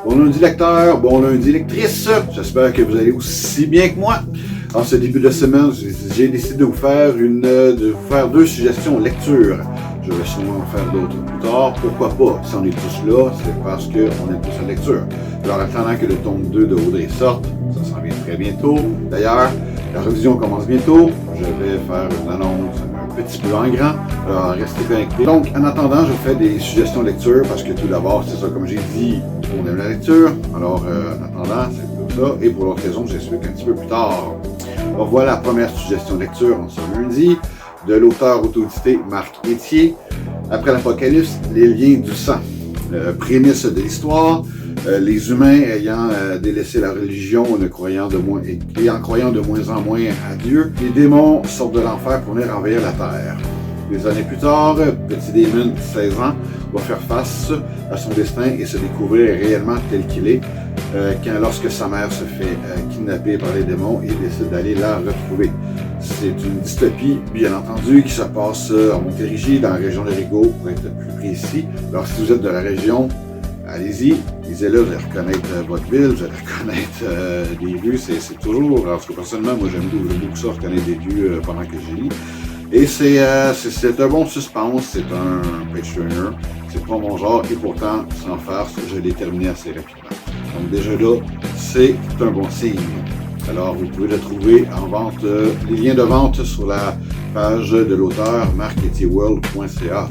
Bon lundi lecteur, bon lundi lectrice, j'espère que vous allez aussi bien que moi. En ce début de semaine, j'ai décidé de vous faire deux suggestions lecture. Je vais sûrement en faire d'autres plus tard. Pourquoi pas? Si on est tous là, c'est parce qu'on aime tous la lecture. Alors, attendant que le tome 2 de Audrey sorte, ça s'en vient très bientôt. D'ailleurs, la révision commence bientôt. Je vais faire une annonce un petit peu en grand. Alors, restez connectés. Donc, en attendant, je fais des suggestions de lecture parce que tout d'abord, c'est ça, comme j'ai dit, on aime la lecture. Alors, en attendant, c'est tout ça. Et pour l'autre raison, j'explique un petit peu plus tard. Alors, voilà la première suggestion de lecture en ce lundi de l'auteur autodidacte Marc Etier. Après l'Apocalypse, les liens du sang. Prémisse de l'histoire, les humains ayant délaissé la religion et en croyant de moins en moins à Dieu, les démons sortent de l'enfer pour venir envahir la terre. Des années plus tard, petit Damon, 16 ans, va faire face à son destin et se découvrir réellement tel qu'il est lorsque sa mère se fait kidnapper par les démons et décide d'aller la retrouver. C'est une dystopie, bien entendu, qui se passe en Montérégie, dans la région de Rigaud, pour être plus précis. Alors, si vous êtes de la région, allez-y, lisez-le, vous allez reconnaître votre ville, vous allez reconnaître des rues, c'est toujours, en tout cas personnellement, moi j'aime beaucoup ça, reconnaître des rues pendant que je lis. Et c'est un bon suspense, c'est un page turner, c'est pas mon genre, et pourtant, sans farce, je l'ai terminé assez rapidement. Donc déjà là, c'est un bon signe. Alors, vous pouvez le trouver en vente, les liens de vente sur la page de l'auteur marcetierworld.ca.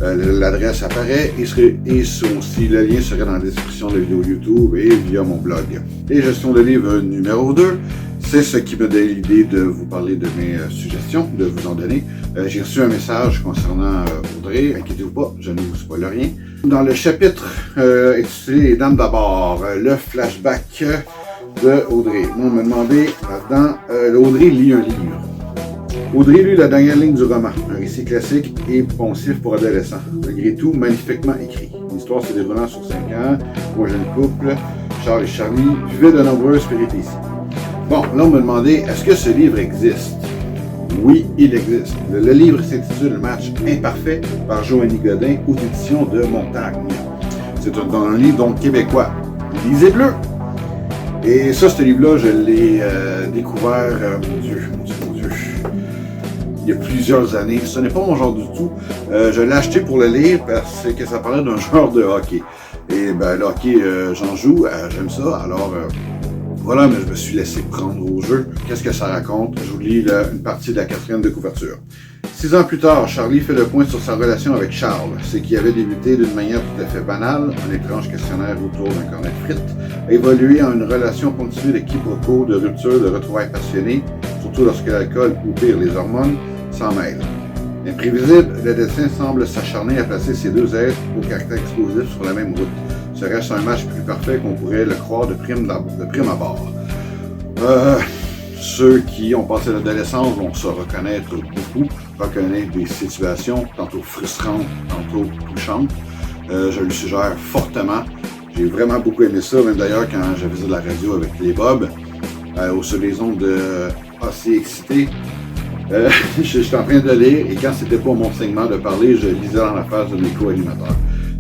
L'adresse apparaît et aussi le lien serait dans la description de la vidéo YouTube et via mon blog. Et gestion de livre numéro 2, c'est ce qui me donne l'idée de vous parler de mes suggestions, de vous en donner. J'ai reçu un message concernant Audrey, inquiétez-vous pas, je ne vous spoil rien. Dans le chapitre intitulé Les Dames d'abord, le flashback de Audrey. Moi, on m'a demandé là-dedans, Audrey lit un livre. Audrey lit la dernière ligne du roman, un récit classique et poncif pour adolescents. Malgré tout, magnifiquement écrit. L'histoire se déroulant sur 5 ans, où un jeune couple, Charles et Charlie, vivaient de nombreuses péripéties. Bon, là, on m'a demandé, est-ce que ce livre existe? Oui, il existe. Le livre s'intitule Match imparfait par Joanie Godin, aux éditions de Montagne. C'est un livre donc québécois. Lisez bleu! Et ça, ce livre-là, je l'ai découvert, mon Dieu, il y a plusieurs années. Ce n'est pas mon genre du tout. Je l'ai acheté pour le lire parce que ça parlait d'un genre de hockey. Et ben, le hockey, j'en joue, j'aime ça. Alors, voilà, mais je me suis laissé prendre au jeu. Qu'est-ce que ça raconte? Je vous lis une partie de la 4e de couverture. 6 ans plus tard, Charlie fait le point sur sa relation avec Charles. Ce qui avait débuté d'une manière tout à fait banale, un étrange questionnaire autour d'un cornet de frites, a évolué en une relation ponctuée de quiproquos, de ruptures, de retrouvailles passionnées, surtout lorsque l'alcool ou pire les hormones s'en mêlent. Imprévisible, le destin semble s'acharner à placer ces deux êtres au caractère explosif sur la même route. Serait-ce un match plus parfait qu'on pourrait le croire de prime abord? Ceux qui ont passé l'adolescence vont se reconnaître des situations tantôt frustrantes, tantôt touchantes. Je le suggère fortement. J'ai vraiment beaucoup aimé ça, même d'ailleurs quand je faisais de la radio avec les Bob, sur les ondes assez excitées. J'étais en train de lire et quand c'était pas mon segment de parler, je lisais dans la face de mes co-animateurs.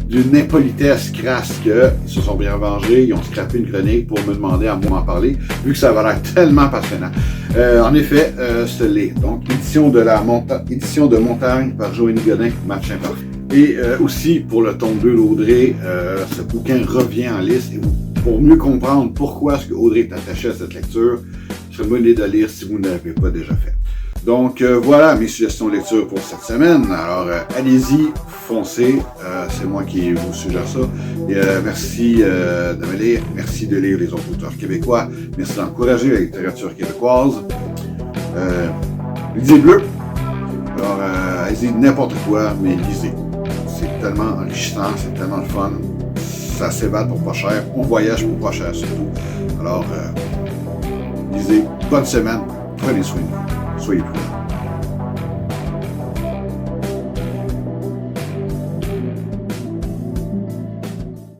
D'une impolitesse crasse qu'ils se sont bien vengés, ils ont scrappé une chronique pour me demander à moi m'en parler, vu que ça avait l'air tellement passionnant. En effet, c'est l'est. Donc, édition de Montagne par Joanie Godin, Match imparfait. Et aussi, pour le tome 2 d'Audrey, ce bouquin revient en liste. Et pour mieux comprendre pourquoi est-ce que Audrey est attachée à cette lecture, je serais bonne idée de lire si vous ne l'avez pas déjà fait. Donc voilà mes suggestions de lecture pour cette semaine. Alors allez-y, foncez, c'est moi qui vous suggère ça. Et, merci de me lire, merci de lire les autres auteurs québécois, merci d'encourager la littérature québécoise. Lisez bleu. Alors allez-y n'importe quoi, mais lisez. C'est tellement enrichissant, c'est tellement le fun. Ça s'évade pour pas cher, on voyage pour pas cher surtout. Alors lisez, bonne semaine, prenez soin de vous. Soyez prudents.